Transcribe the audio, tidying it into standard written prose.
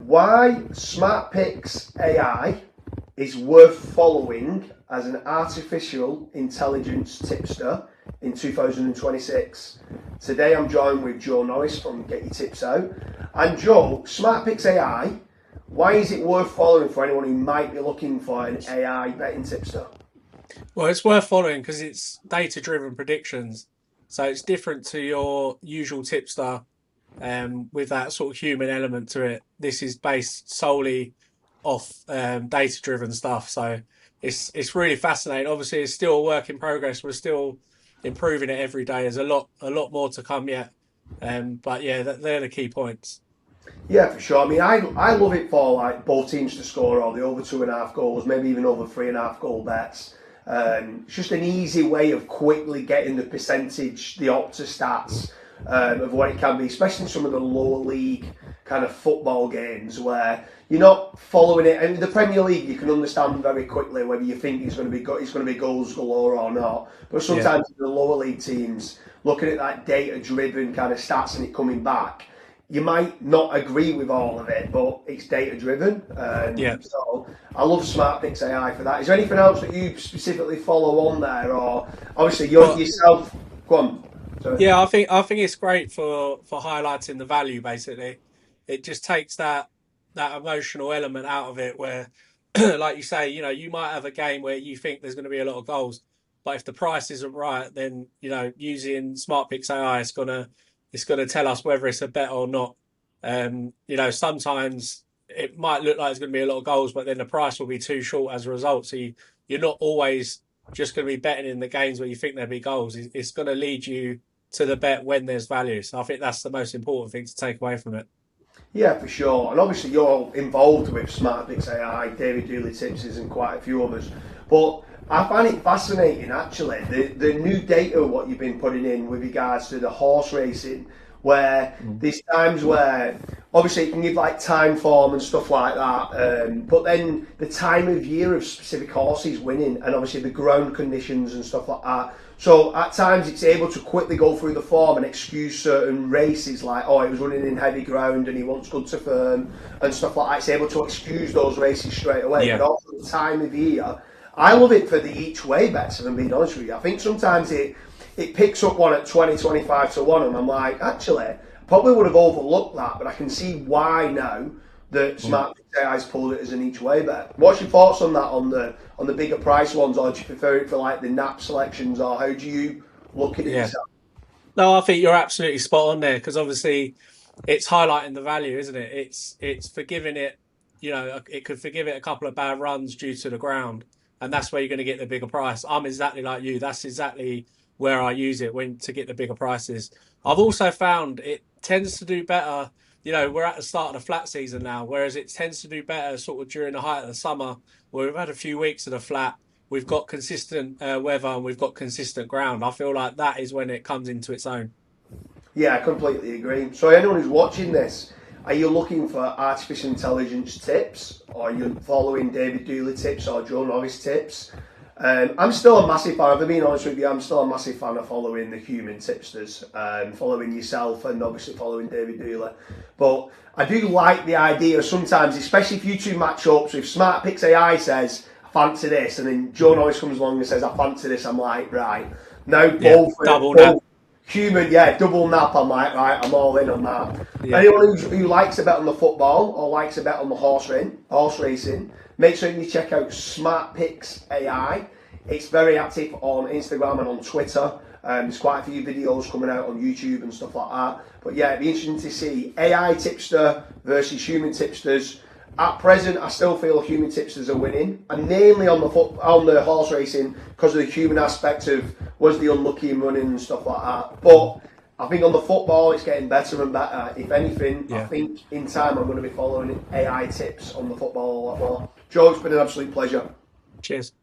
why SmartPicksAI is worth following as an artificial intelligence tipster in 2026. Today I'm joined with Joe Norris from Getyourtipsout. And Joe, SmartPicksAI, why is it worth following for anyone who might be looking for an AI betting tipster? Well, it's worth following because it's data-driven predictions. So it's different to your usual tipster with that sort of human element to it. This is based solely off data-driven stuff. So it's really fascinating. Obviously, it's still a work in progress. We're still improving it every day. There's a lot more to come yet. But yeah, they're the key points. Yeah, for sure. I mean, I love it for like both teams to score or the over 2.5 goals, maybe even over 3.5 goal bets. It's just an easy way of quickly getting the percentage, the Opta stats of what it can be, especially in some of the lower league kind of football games where you're not following it. And the Premier League, you can understand very quickly whether you think it's going to be goals galore or not. But Yeah, sometimes the lower league teams looking at that data-driven kind of stats and it coming back, you might not agree with all of it, but it's data driven. yeah. So I love SmartPix AI for that. Is there anything else that you specifically follow on there, or obviously you're Well, yourself? Go on. Sorry. yeah, I think it's great for highlighting the value. Basically, it just takes that emotional element out of it. Where, like you say, you might have a game where you think there's going to be a lot of goals, but if the price isn't right, then using Smart Picks AI, it's gonna tell us whether it's a bet or not. Sometimes it might look like it's going to be a lot of goals, but then the price will be too short as a result. So you're not always just going to be betting in the games where you think there'll be goals. It's going to lead you to the bet when there's value. So I think that's the most important thing to take away from it. Yeah, for sure. And obviously you're involved with SmartPix AI, David Dooley Tipsters and quite a few others. But I find it fascinating actually, the new data what you've been putting in with regards to the horse racing, where there's times where obviously it can give like time form and stuff like that, but then the time of year of specific horses winning and obviously the ground conditions and stuff like that. So at times it's able to quickly go through the form and excuse certain races like, oh, he was running in heavy ground and he wants good to firm and stuff like that. It's able to excuse those races straight away. Yeah. But also the time of year, I love it for the each way bets, if I'm being honest with you. I think sometimes it picks up one at 20, 25 to 1 and I'm like, actually, I probably would have overlooked that, but I can see why now that Smart AI's pulled it as an each way bet. What's your thoughts on that on the bigger price ones, or do you prefer it for like the nap selections, or how do you look at it Yeah. yourself? No, I think you're absolutely spot on there because obviously it's highlighting the value, isn't it? It's forgiving it. It could forgive it a couple of bad runs due to the ground, and that's where you're going to get the bigger price. I'm exactly like you. That's exactly where I use it when to get the bigger prices. I've also found it tends to do better. We're at the start of the flat season now, whereas it tends to do better sort of during the height of the summer, where we've had a few weeks of the flat. We've got consistent weather and we've got consistent ground. I feel like that is when it comes into its own. Yeah, I completely agree. So anyone who's watching this, are you looking for artificial intelligence tips, or are you following David Dooley tips or Joe Norris tips? I'm still a massive fan. If I'm being honest with you, I'm still a massive fan of following the human tipsters, following yourself, and obviously following David Dooley. But I do like the idea sometimes, especially if you two match up. So if Smart Picks AI says I fancy this, and then Joe Norris comes along and says I fancy this, I'm like, right, now Yeah, both double nap. both human, yeah, double nap. I'm like, right, I'm all in on that. Yeah, Anyone who likes a bet on the football or likes a bet on the horse racing, make sure you check out Smart Picks AI. It's very active on Instagram and on Twitter. There's quite a few videos coming out on YouTube and stuff like that. But yeah, it'd be interesting to see AI tipster versus human tipsters. At present, I still feel human tipsters are winning, and mainly on the horse racing because of the human aspect of was the unlucky in running and stuff like that. But I think on the football, it's getting better and better. If anything, I yeah. think in time I'm going to be following AI tips on the football a lot more. Joe, it's been an absolute pleasure. Cheers.